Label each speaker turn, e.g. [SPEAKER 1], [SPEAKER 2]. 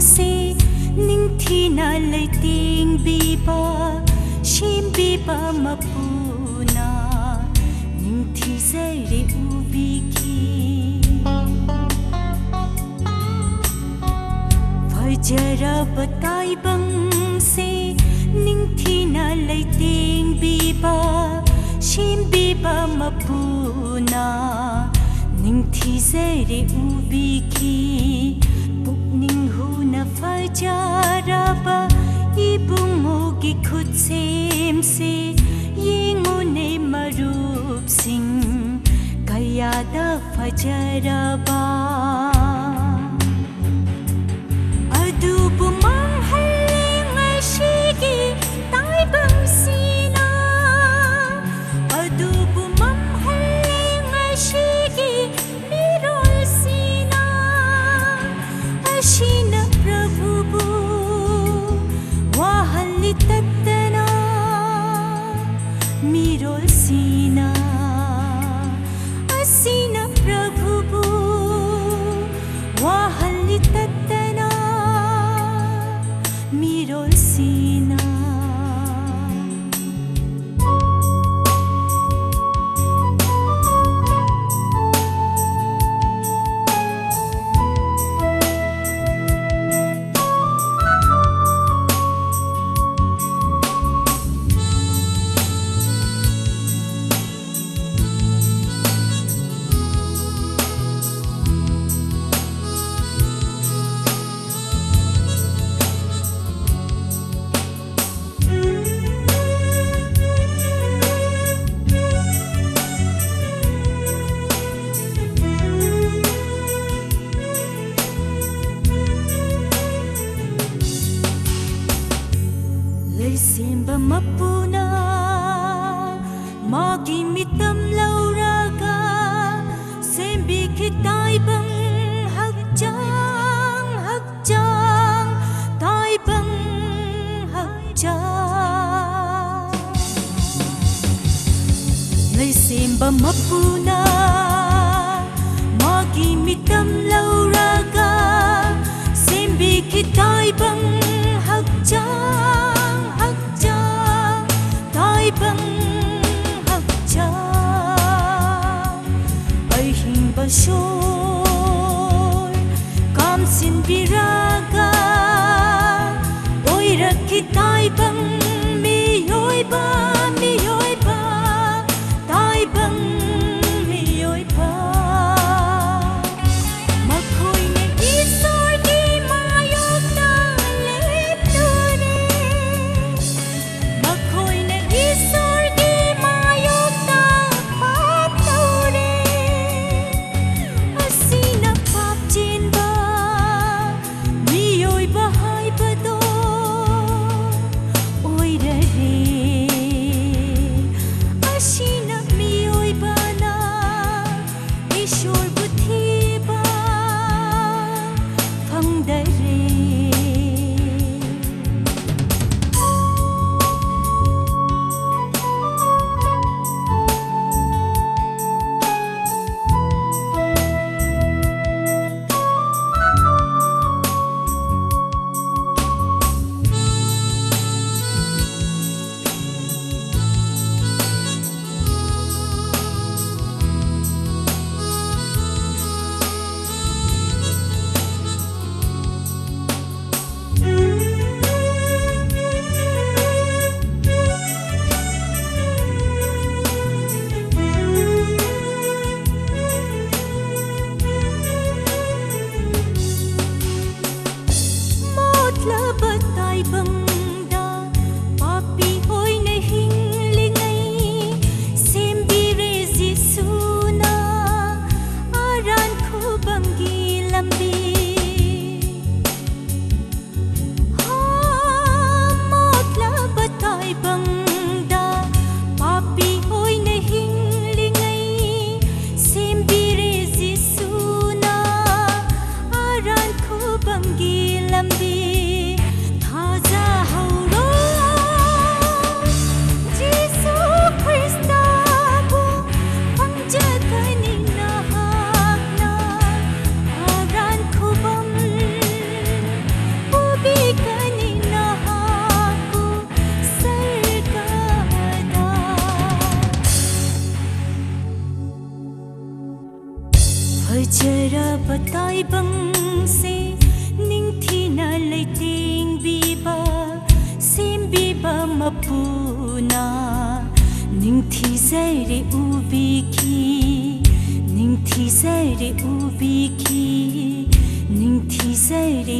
[SPEAKER 1] se ning thi na lei ting bi ba shim bi ba ma pu na ning thi zai re u bi ki phai jara batai bang se ning thi na lei ting bi ba shim bi ba ma pu na ning thi zai re u bi ki Fajaraba ibungogi khutsim se yingune marup sing kayada fajaraba adubu manghalingai shigi taibang sina adubu manghalingai shigi mirol sina ashina Tattana mirol sina asina prabhu wahali tattana mirol sina Simba mapuna magi mitam lauraga sembi kitai bang hakjang hakjang tai bang hakjang lai simba mapuna magi mitam lauraga sembi kitai bang hakjang Shoy kam sin biraga oira kitai bang mi yoi ba tai bang mi yoi ba makhoi ne isor di mayok na ताइबंसे निंगथीना लेटेंबीबा सेमबीबा मपुना निंगथीजरे उबिखी निंगथीजरे उबिखी निंगथीजरे